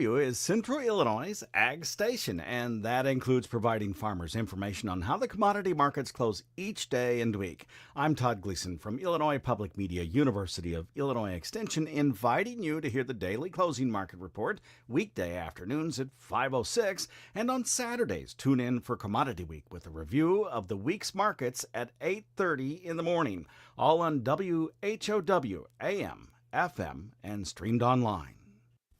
Is Central Illinois' Ag Station, and that includes providing farmers information on how the commodity markets close each day and week. I'm Todd Gleason from Illinois Public Media, University of Illinois Extension, inviting you to hear the daily closing market report weekday afternoons at 5:06, and on Saturdays tune in for Commodity Week with a review of the week's markets at 8:30 in the morning, all on WHOW, AM, FM, and streamed online.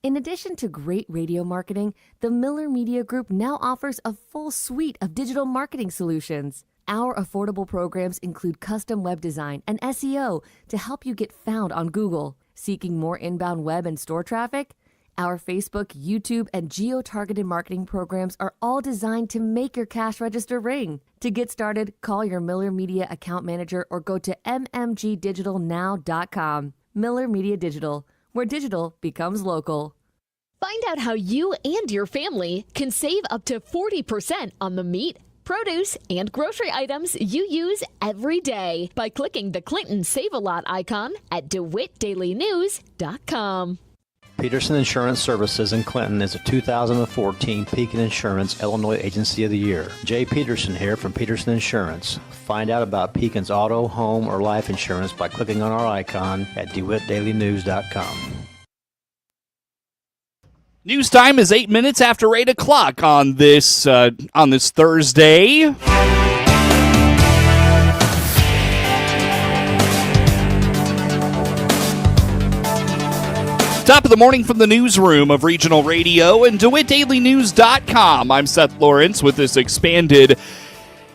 In addition to great radio marketing, the Miller Media Group now offers a full suite of digital marketing solutions. Our affordable programs include custom web design and SEO to help you get found on Google. Seeking more inbound web and store traffic? Our Facebook, YouTube, and geo-targeted marketing programs are all designed to make your cash register ring. To get started, call your Miller Media account manager or go to mmgdigitalnow.com. Miller Media Digital, where digital becomes local. Find out how you and your family can save up to 40% on the meat, produce, and grocery items you use every day by clicking the Clinton Save-A-Lot icon at DeWittDailyNews.com. Peterson Insurance Services in Clinton is a 2014 Pekin Insurance Illinois Agency of the Year. Jay Peterson here from Peterson Insurance. Find out about Pekin's auto, home, or life insurance by clicking on our icon at DeWittDailyNews.com. News time is 8 minutes after 8 o'clock on this Thursday. Top of the morning from the newsroom of Regional Radio and DeWittDailyNews.com. I'm Seth Lawrence with this expanded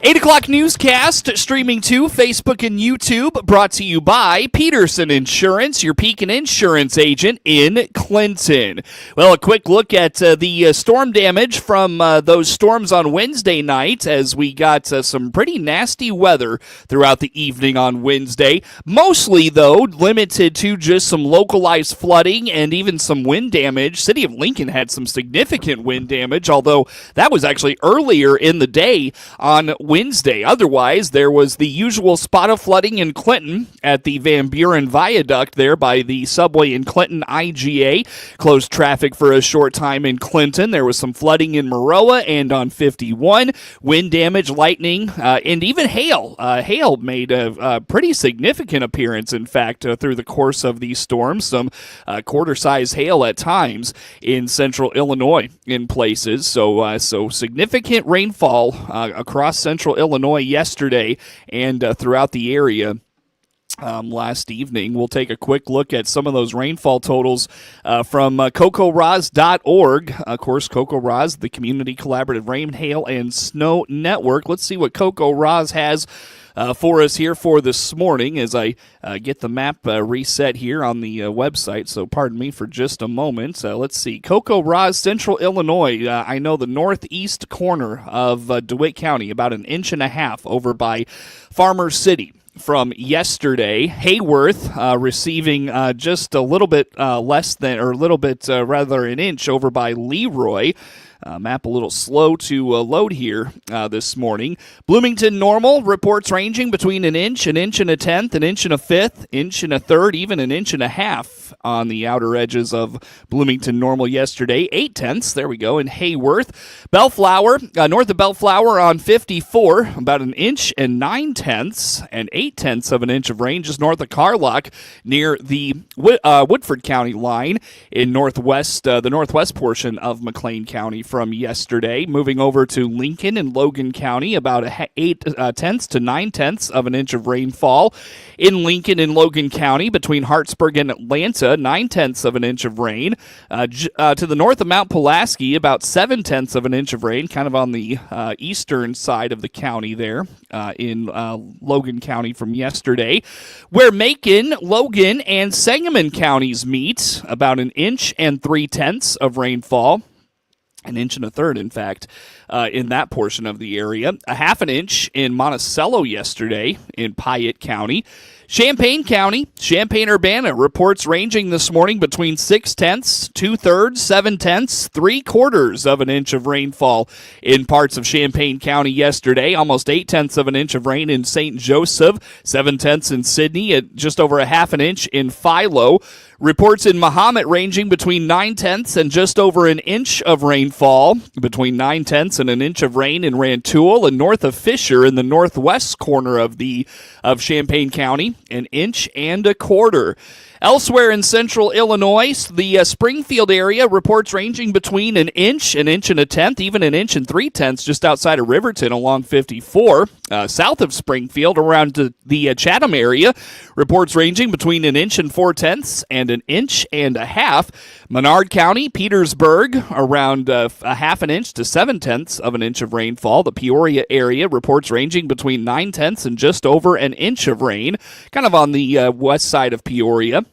8 o'clock newscast, streaming to Facebook and YouTube, brought to you by Peterson Insurance, your Pekin Insurance agent in Clinton. Well, a quick look at the storm damage from those storms on Wednesday night, as we got some pretty nasty weather throughout the evening on Wednesday. Mostly, though, limited to just some localized flooding and even some wind damage. City of Lincoln had some significant wind damage, although that was actually earlier in the day on Wednesday. Otherwise, there was the usual spot of flooding in Clinton at the Van Buren Viaduct there by the subway in Clinton. IGA closed traffic for a short time in Clinton. There was some flooding in Maroa and on 51. Wind damage, lightning, and even hail. Hail made a pretty significant appearance, in fact, through the course of these storms. Some quarter-size hail at times in central Illinois in places. So significant rainfall across central Illinois yesterday and throughout the area last evening. We'll take a quick look at some of those rainfall totals from CocoRoz.org. Of course, CocoRoz, the Community Collaborative Rain, Hail, and Snow Network. Let's see what CocoRoz has for us here for this morning as I get the map reset here on the website, so pardon me for just a moment. Let's see. CocoRoz, Central Illinois. I know the northeast corner of DeWitt County, about an inch and a half over by Farmer City. From yesterday, Hayworth receiving just a little bit less than, or a little bit rather an inch over by Leroy. Map a little slow to load here this morning. Bloomington normal reports ranging between an inch and a tenth, an inch and a fifth, inch and a third, even an inch and a half on the outer edges of Bloomington normal yesterday. 8/10, there we go, in Hayworth. Bellflower, north of Bellflower on 54, about an inch and 9/10 and 8/10 of an inch of rain just north of Carlock near the Woodford County line in northwest, the northwest portion of McLean County from yesterday. Moving over to Lincoln and Logan County, about 8/10 to 9/10 of an inch of rainfall. In Lincoln and Logan County, between Hartsburg and Atlanta, 9/10 of an inch of rain. To the north of Mount Pulaski, about 7/10 of an inch of rain, kind of on the eastern side of the county there in Logan County from yesterday. Where Macon, Logan, and Sangamon counties meet, about an inch and 3/10 of rainfall. An inch and a third, in fact, in that portion of the area. A half an inch in Monticello yesterday in Piatt County. Champaign County, Champaign-Urbana reports ranging this morning between 6/10, 2/3, 7/10, 3/4 of an inch of rainfall in parts of Champaign County yesterday. Almost 8/10 of an inch of rain in St. Joseph, 7/10 in Sidney, at just over a half an inch in Philo. Reports in Mahomet ranging between 9/10 and just over an inch of rainfall, between 9/10 and an inch of rain in Rantoul, and north of Fisher in the northwest corner of Champaign County, an inch and a quarter. Elsewhere in central Illinois, the Springfield area reports ranging between an inch and a tenth, even an inch and 3/10 just outside of Riverton along 54. South of Springfield, around the Chatham area, reports ranging between an inch and 4/10 and an inch and a half. Menard County, Petersburg, around a half an inch to 7/10 of an inch of rainfall. The Peoria area reports ranging between 9/10 and just over an inch of rain, kind of on the west side of Peoria.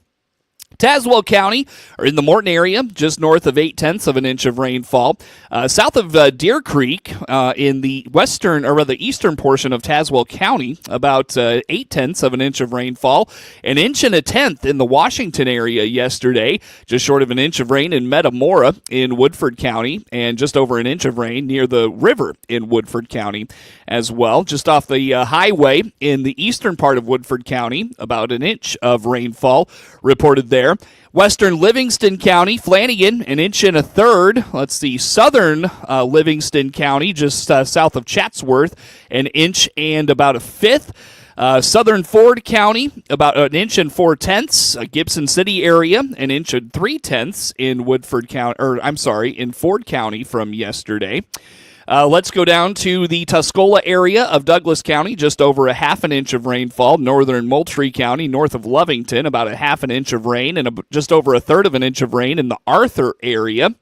Tazewell County, or in the Morton area, just north of 8/10 of an inch of rainfall. South of Deer Creek, in the eastern portion of Tazewell County, about 8/10 of an inch of rainfall. An inch and a tenth in the Washington area yesterday, just short of an inch of rain in Metamora in Woodford County, and just over an inch of rain near the river in Woodford County as well. Just off the highway in the eastern part of Woodford County, about an inch of rainfall reported there. Western Livingston County, Flanagan, an inch and a third. Let's see, southern Livingston County, just south of Chatsworth, an inch and about a fifth. Southern Ford County, about an inch and 4/10. Gibson City area, an inch and 3/10 in in Ford County from yesterday. Let's go down to the Tuscola area of Douglas County, just over a half an inch of rainfall. Northern Moultrie County, north of Lovington, about a half an inch of rain, and just over a third of an inch of rain in the Arthur area.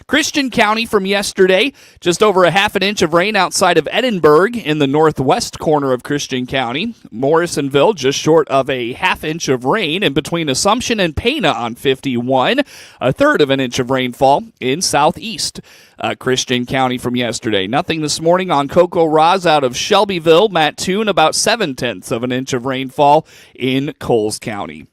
Christian County from yesterday, just over a half an inch of rain outside of Edinburgh in the northwest corner of Christian County. Morrisonville, just short of a half inch of rain, and between Assumption and Pana on 51, a third of an inch of rainfall in southeast Christian County from yesterday. Nothing this morning on Coco Roz out of Shelbyville. Mattoon, about 7/10 of an inch of rainfall in Coles County.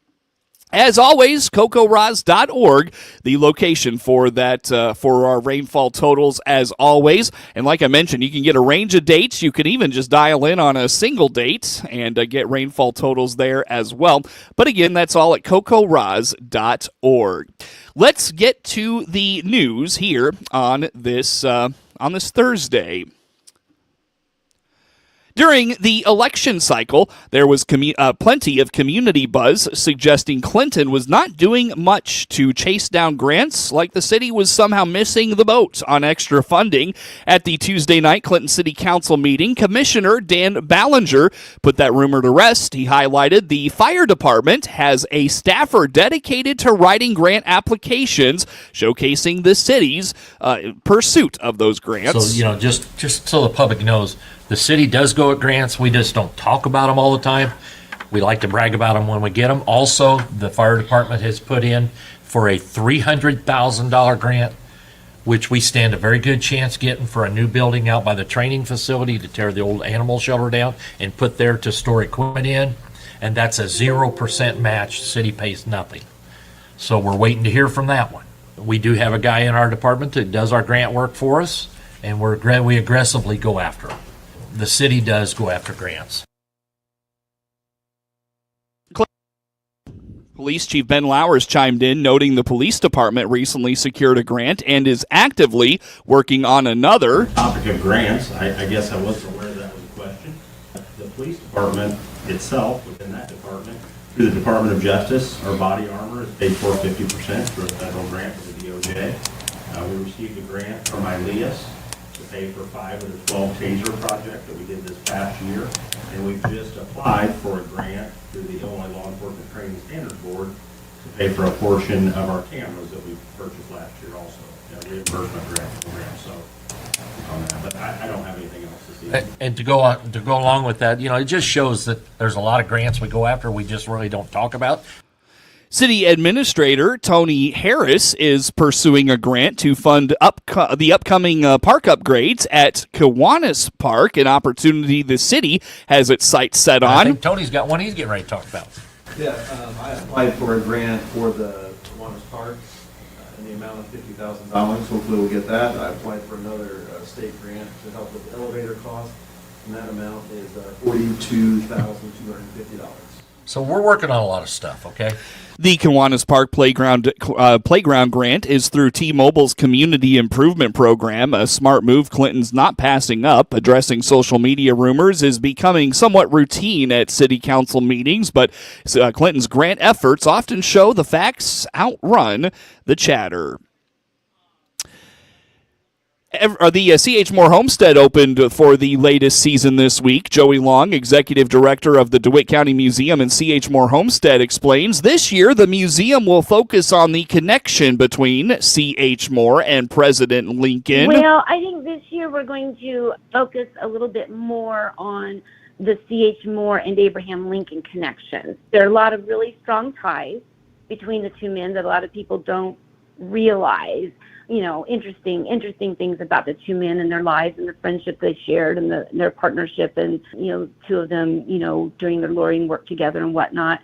As always, cocoroz.org, the location for that for our rainfall totals as always. And like I mentioned, you can get a range of dates. You can even just dial in on a single date and get rainfall totals there as well. But again, that's all at cocoroz.org. Let's get to the news here on this Thursday. During the election cycle, there was plenty of community buzz suggesting Clinton was not doing much to chase down grants, like the city was somehow missing the boat on extra funding. At the Tuesday night Clinton City Council meeting, Commissioner Dan Ballinger put that rumor to rest. He highlighted the fire department has a staffer dedicated to writing grant applications, showcasing the city's pursuit of those grants. So, just so the public knows, the city does go at grants. We just don't talk about them all the time. We like to brag about them when we get them. Also, the fire department has put in for a $300,000 grant, which we stand a very good chance getting for a new building out by the training facility to tear the old animal shelter down and put there to store equipment in. And that's a 0% match. The city pays nothing. So we're waiting to hear from that one. We do have a guy in our department that does our grant work for us, and we aggressively go after them. The city does go after grants. Police Chief Ben Lowers chimed in, noting the police department recently secured a grant and is actively working on another. Topic of grants, I guess I wasn't aware that was a question. The police department itself, within that department, through the Department of Justice, our body armor is paid for 50% through a federal grant from the DOJ. We received a grant from ILEAS to pay for 5 of the 12 TASER project that we did this past year. And we've just applied for a grant through the Illinois Law Enforcement Training Standards Board to pay for a portion of our cameras that we purchased last year also. Reimbursement grant program, so on that. But I don't have anything else to see. And to go along with that, it just shows that there's a lot of grants we go after we just really don't talk about. City Administrator Tony Harris is pursuing a grant to fund the upcoming park upgrades at Kiwanis Park, an opportunity the city has its sights set I on. think Tony's got one he's getting ready to talk about. Yeah, I applied for a grant for the Kiwanis Park in the amount of $50,000. Hopefully we'll get that. I applied for another state grant to help with elevator costs, and that amount is $42,250. So we're working on a lot of stuff, okay? The Kiwanis Park Playground grant is through T-Mobile's Community Improvement Program, a smart move Clinton's not passing up. Addressing social media rumors is becoming somewhat routine at city council meetings, but Clinton's grant efforts often show the facts outrun the chatter. The C.H. Moore Homestead opened for the latest season this week. Joey Long, executive director of the DeWitt County Museum and C.H. Moore Homestead, explains this year the museum will focus on the connection between C.H. Moore and President Lincoln. Well, I think this year we're going to focus a little bit more on the C.H. Moore and Abraham Lincoln connection. There are a lot of really strong ties between the two men that a lot of people don't realize. You know, interesting things about the two men and their lives and the friendship they shared and their partnership and, two of them, doing their lawyering work together and whatnot.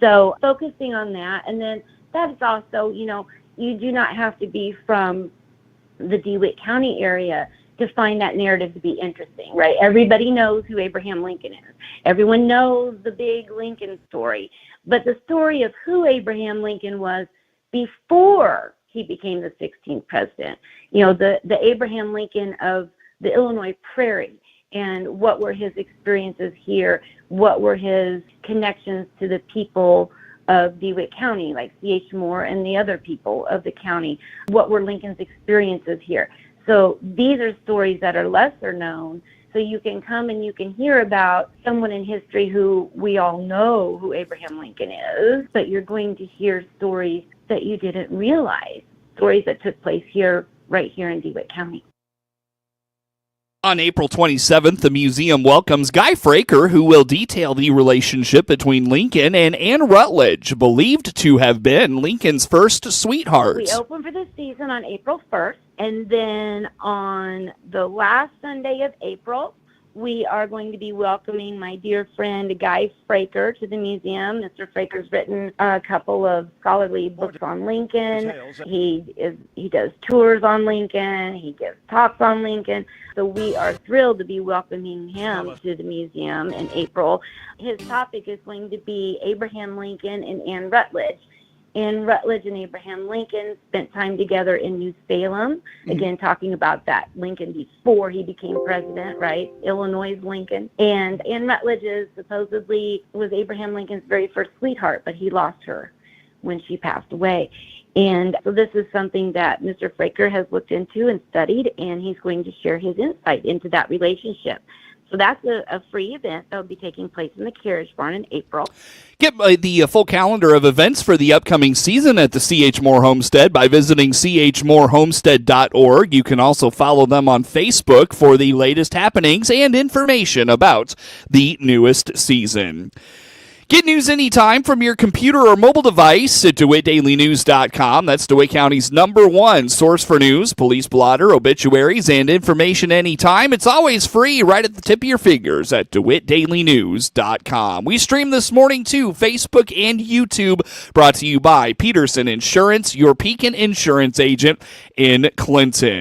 So focusing on that. And then that is also, you do not have to be from the DeWitt County area to find that narrative to be interesting, right? Everybody knows who Abraham Lincoln is. Everyone knows the big Lincoln story. But the story of who Abraham Lincoln was before he became the 16th president, the Abraham Lincoln of the Illinois Prairie, and what were his experiences here, what were his connections to the people of DeWitt County, like C.H. Moore and the other people of the county, what were Lincoln's experiences here. So these are stories that are lesser known, so you can come and you can hear about someone in history who we all know who Abraham Lincoln is, but you're going to hear stories that you didn't realize, stories that took place right here in DeWitt County. On April 27th, the museum welcomes Guy Fraker, who will detail the relationship between Lincoln and Anne Rutledge, believed to have been Lincoln's first sweetheart. We open for this season on April 1st, and then on the last Sunday of April, we are going to be welcoming my dear friend Guy Fraker to the museum. Mr. Fraker's written a couple of scholarly books on Lincoln. He does tours on Lincoln. He gives talks on Lincoln. So we are thrilled to be welcoming him to the museum in April. His topic is going to be Abraham Lincoln and Anne Rutledge. Anne Rutledge and Abraham Lincoln spent time together in New Salem, again, talking about that Lincoln before he became president, right? Illinois' Lincoln. And Anne Rutledge supposedly was Abraham Lincoln's very first sweetheart, but he lost her when she passed away. And so this is something that Mr. Fraker has looked into and studied, and he's going to share his insight into that relationship. So that's a free event that will be taking place in the Carriage Barn in April. Get the full calendar of events for the upcoming season at the C.H. Moore Homestead by visiting chmoorehomestead.org. You can also follow them on Facebook for the latest happenings and information about the newest season. Get news anytime from your computer or mobile device at DeWittDailyNews.com. That's DeWitt County's #1 source for news, police blotter, obituaries, and information anytime. It's always free right at the tip of your fingers at DeWittDailyNews.com. We stream this morning to Facebook and YouTube, brought to you by Peterson Insurance, your Pekin Insurance agent in Clinton.